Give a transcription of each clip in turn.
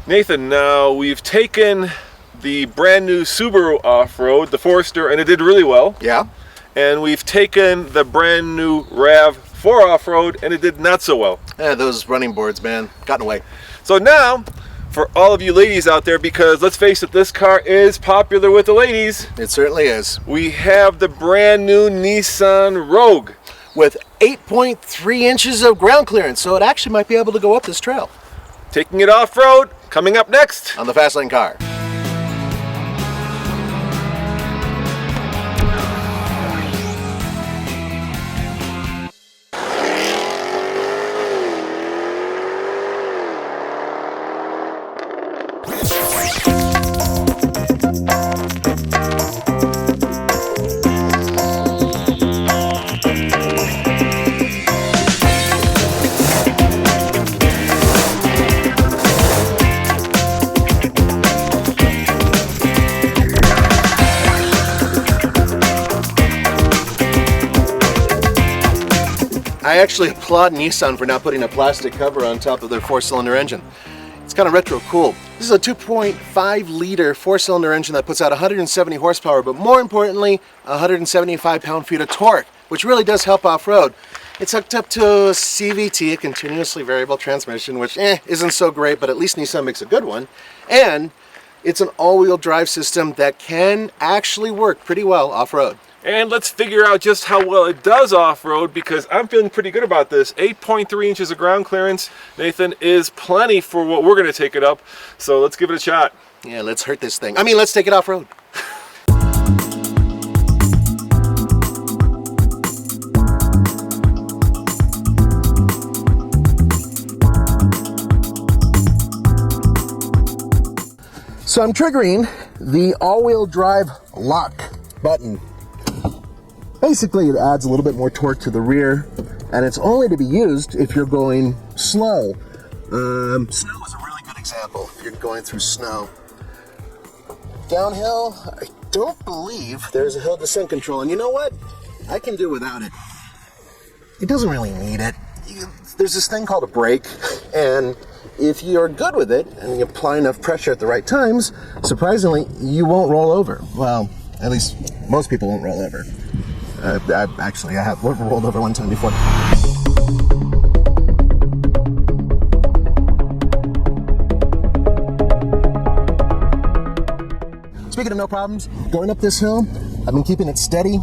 Nathan, now we've taken the brand new Subaru off-road, the Forester, and it did really well. Yeah. And we've taken the brand new RAV4 off-road, and it did not so well. Those running boards, man, gotten away. So now, for all of you ladies out there, because let's face it, this car is popular with the ladies. It certainly is. We have the brand new Nissan Rogue. With 8.3 inches of ground clearance, so it actually might be able to go up this trail. Taking it off-road, coming up next on the Fast Lane Car. I actually applaud Nissan for now putting a plastic cover on top of their 4-cylinder engine. It's kind of retro cool. This is a 2.5 liter 4-cylinder engine that puts out 170 horsepower, but more importantly, 175 pound-feet of torque, which really does help off-road. It's hooked up to a CVT, a continuously variable transmission, which isn't so great, but at least Nissan makes a good one. And it's an all-wheel drive system that can actually work pretty well off-road. And let's figure out just how well it does off-road, because I'm feeling pretty good about this. 8.3 inches of ground clearance, Nathan, is plenty for what we're going to take it up. So let's give it a shot. Yeah, let's hurt this thing. Let's take it off-road. So I'm triggering the all-wheel drive lock button. Basically, it adds a little bit more torque to the rear, and it's only to be used if you're going slow. Snow is a really good example if you're going through snow. Downhill, I don't believe there's a hill descent control, and you know what? I can do without it. It doesn't really need it. There's this thing called a brake, and if you're good with it and you apply enough pressure at the right times, surprisingly, you won't roll over. Well, at least most people won't roll over. I have rolled over one time before. Speaking of no problems, going up this hill, I've been keeping it steady,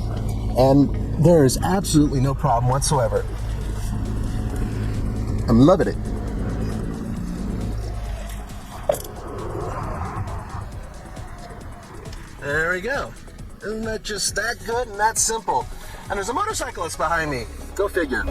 and there is absolutely no problem whatsoever. I'm loving it. There we go. Isn't that just that good and that simple? And there's a motorcyclist behind me. Go figure.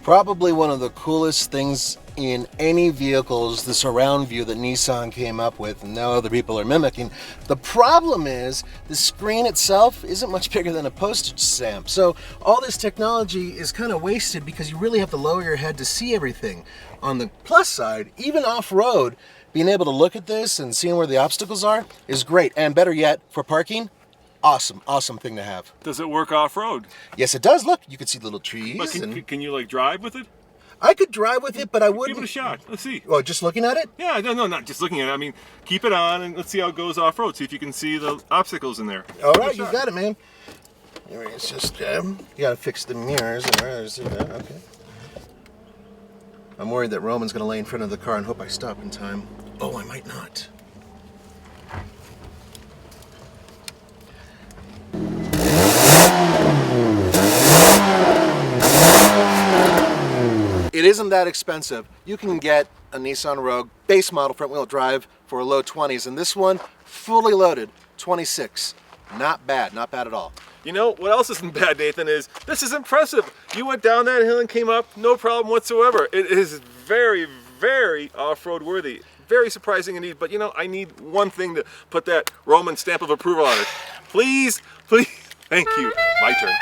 Probably one of the coolest things in any vehicle is the surround view that Nissan came up with and now other people are mimicking. The problem is the screen itself isn't much bigger than a postage stamp. So all this technology is kind of wasted because you really have to lower your head to see everything. On the plus side, even off-road, being able to look at this and seeing where the obstacles are is great. And better yet, for parking, awesome thing to have. Does it work off-road? Yes, it does. Look, you can see little trees. But can you like drive with it? I could drive with it, but I wouldn't. Give it a shot. Let's see. Oh, just looking at it? Yeah, no, not just looking at it. Keep it on and let's see how it goes off-road. See if you can see the obstacles in there. All right, you got it, man. It's just, you got to fix the mirrors. Okay. I'm worried that Roman's going to lay in front of the car and hope I stop in time. Oh, I might not. It isn't that expensive. You can get a Nissan Rogue base model front wheel drive for a low 20s, and this one fully loaded 26. Not bad at all. You know what else isn't bad, Nathan, is this is impressive. You went down that hill and came up, no problem whatsoever. It is very, very off-road worthy. Very surprising indeed, but I need one thing to put that Roman stamp of approval on it. Please, thank you. My turn.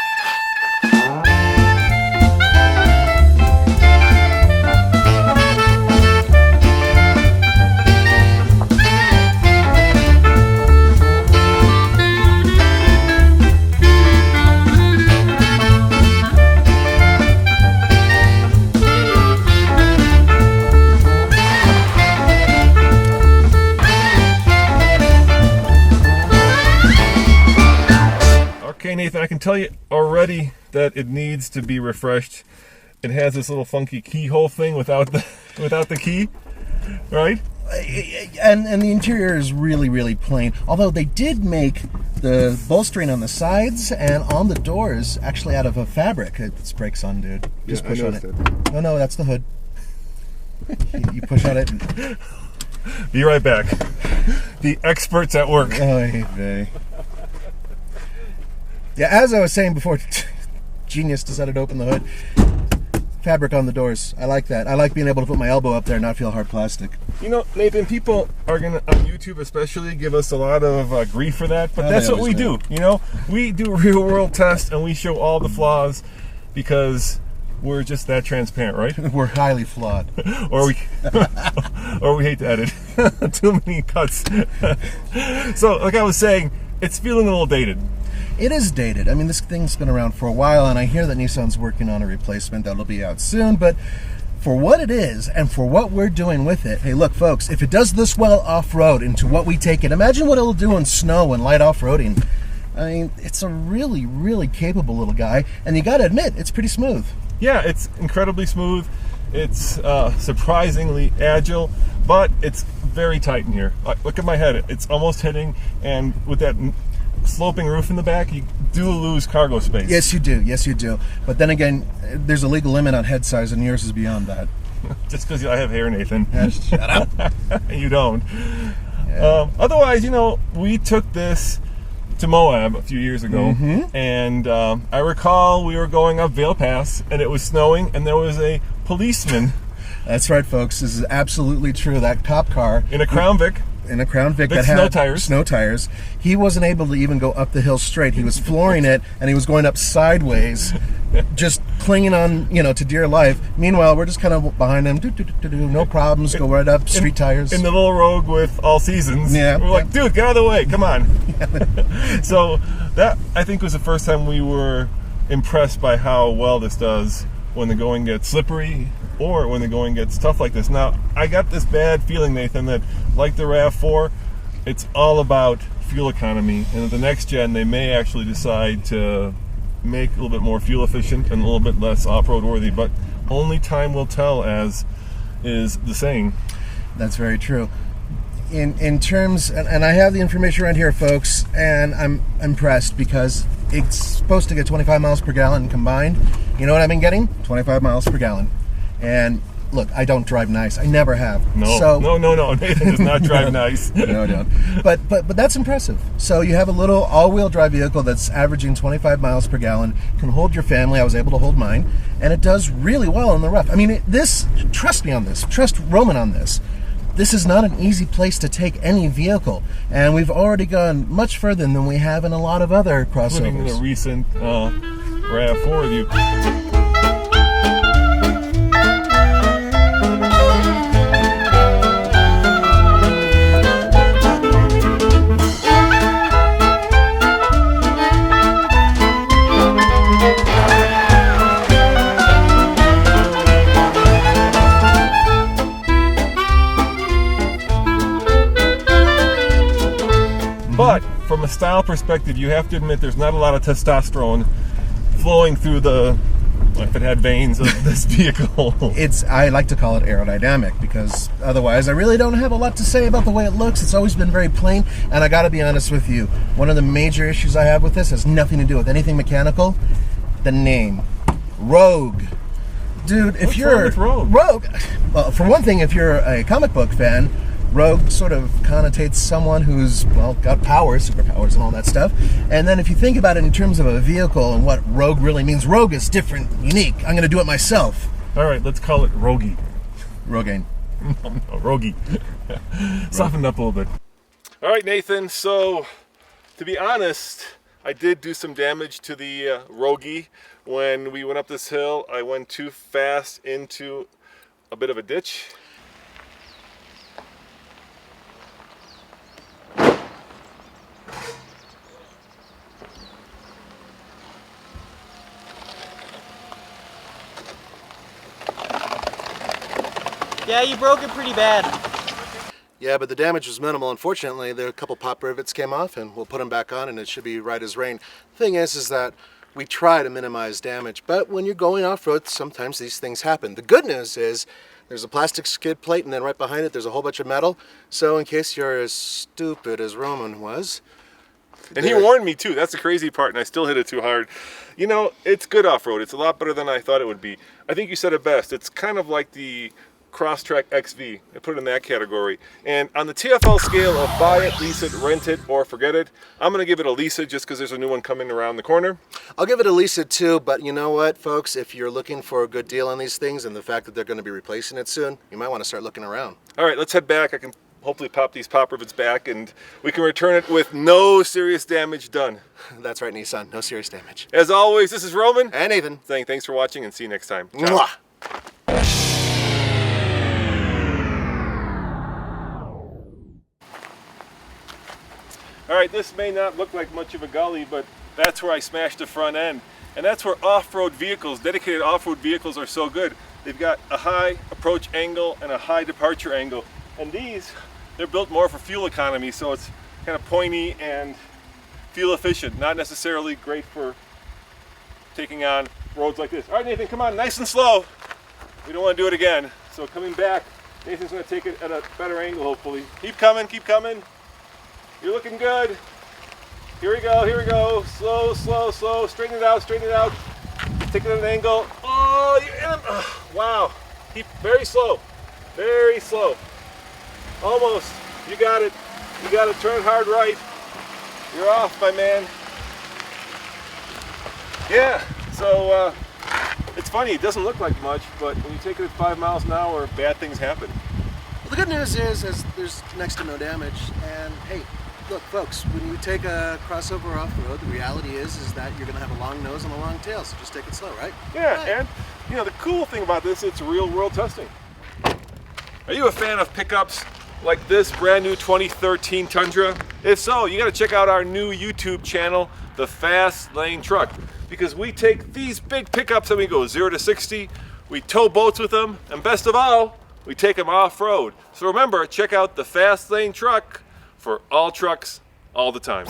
Nathan, I can tell you already that it needs to be refreshed. It has this little funky keyhole thing without the key, right? And the interior is really, really plain. Although they did make the bolstering on the sides and on the doors actually out of a fabric. It's brakes on, dude. Just push on it. No, that's the hood. You push on it. Be right back. The experts at work. Oh, hey. Yeah, as I was saying before, genius decided to open the hood. Fabric on the doors. I like that. I like being able to put my elbow up there and not feel hard plastic. You know, Nathan, people are going to, on YouTube especially, give us a lot of grief for that, but that's what we do. You know, we do real world tests and we show all the flaws because we're just that transparent, right? We're highly flawed. or we hate to edit. Too many cuts. So, like I was saying, it's feeling a little dated. It is dated. I mean, this thing's been around for a while, and I hear that Nissan's working on a replacement that'll be out soon, but for what it is and for what we're doing with it, hey, look, folks, if it does this well off-road into what we take it, imagine what it'll do in snow and light off-roading. I mean, it's a really, really capable little guy, and you gotta admit, it's pretty smooth. Yeah, it's incredibly smooth. It's surprisingly agile, but it's very tight in here. Look at my head. It's almost hitting, and with that sloping roof in the back, you do lose cargo space. Yes, you do. But then again, there's a legal limit on head size, and yours is beyond that. Just because I have hair, Nathan. Shut up. You don't. Yeah. Otherwise, you know, we took this to Moab a few years ago, and I recall we were going up Vale Pass, and it was snowing, and there was a policeman. That's right, folks. This is absolutely true. That cop car In a Crown Vic. that had snow tires. He wasn't able to even go up the hill straight. He was flooring it, and he was going up sideways, just clinging on, to dear life. Meanwhile, we're just kind of behind him. No problems. Go right up. Street tires. In the little Rogue with all seasons. Yeah. We're like, dude, get out of the way. Come on. So that, I think, was the first time we were impressed by how well this does when the going gets slippery or when the going gets tough like this. Now, I got this bad feeling, Nathan, that like the RAV4, it's all about fuel economy, and at the next gen they may actually decide to make a little bit more fuel efficient and a little bit less off-road worthy, but only time will tell, as is the saying. That's very true. In terms, and I have the information right here, folks, and I'm impressed because it's supposed to get 25 miles per gallon combined. You know what I've been getting? 25 miles per gallon. And look, I don't drive nice. I never have. No. Nathan does not drive nice. No, I don't. But that's impressive. So you have a little all-wheel drive vehicle that's averaging 25 miles per gallon, can hold your family. I was able to hold mine, and it does really well in the rough. I mean, trust me on this. Trust Roman on this. This is not an easy place to take any vehicle, and we've already gone much further than we have in a lot of other crossovers. Including the recent RAV4 review. But from a style perspective, you have to admit there's not a lot of testosterone flowing through if it had veins of this vehicle. I like to call it aerodynamic, because otherwise I really don't have a lot to say about the way it looks. It's always been very plain, and I gotta be honest with you, one of the major issues I have with this has nothing to do with anything mechanical. The name. Rogue. Dude, if you're Rogue? Well, for one thing, if you're a comic book fan, Rogue sort of connotates someone who's, got powers, superpowers and all that stuff. And then if you think about it in terms of a vehicle and what Rogue really means, Rogue is different, unique. I'm going to do it myself. All right, let's call it Rogie. Rogaine. No, Rogie. Softened up a little bit. All right, Nathan, so to be honest, I did do some damage to the Rogie. When we went up this hill, I went too fast into a bit of a ditch. Yeah, you broke it pretty bad. Yeah, but the damage was minimal. Unfortunately, there a couple pop rivets came off, and we'll put them back on, and it should be right as rain. Thing is that we try to minimize damage, but when you're going off-road, sometimes these things happen. The good news is there's a plastic skid plate, and then right behind it, there's a whole bunch of metal. So in case you're as stupid as Roman was... And he warned me too. That's the crazy part, and I still hit it too hard. You know, it's good off-road. It's a lot better than I thought it would be. I think you said it best. It's kind of like the Crosstrek XV. I put it in that category. And on the TFL scale of buy it, lease it, rent it, or forget it, I'm going to give it a lease it just because there's a new one coming around the corner. I'll give it a lease it too, but you know what, folks? If you're looking for a good deal on these things and the fact that they're going to be replacing it soon, you might want to start looking around. All right, let's head back. I can hopefully pop these pop rivets back, and we can return it with no serious damage done. That's right, Nissan. No serious damage. As always, this is Roman. And Nathan. Saying thanks for watching, and see you next time. Ciao. Mwah. All right, this may not look like much of a gully, but that's where I smashed the front end. And that's where off-road vehicles, dedicated off-road vehicles, are so good. They've got a high approach angle and a high departure angle. And these, they're built more for fuel economy, so it's kind of pointy and fuel efficient, not necessarily great for taking on roads like this. All right, Nathan, come on, nice and slow. We don't want to do it again. So coming back, Nathan's going to take it at a better angle, hopefully. Keep coming, keep coming. You're looking good. Here we go, here we go. Slow, slow, slow. Straighten it out, straighten it out. Take it at an angle. Oh, you're in. Oh, wow. Keep very slow, very slow. Almost. You got it. You got to turn hard right. You're off, my man. Yeah. So it's funny. It doesn't look like much, but when you take it at 5 miles an hour, bad things happen. Well, the good news is there's next to no damage. And hey, look, folks, when you take a crossover off-road, the reality is that you're going to have a long nose and a long tail. So just take it slow, right? Yeah. Right. And you know the cool thing about this, it's real-world testing. Are you a fan of pickups like this brand new 2013 Tundra? If so, you got to check out our new YouTube channel, The Fast Lane Truck, because we take these big pickups and we go 0 to 60, we tow boats with them, and best of all, we take them off-road. So remember, check out The Fast Lane Truck for all trucks all the time.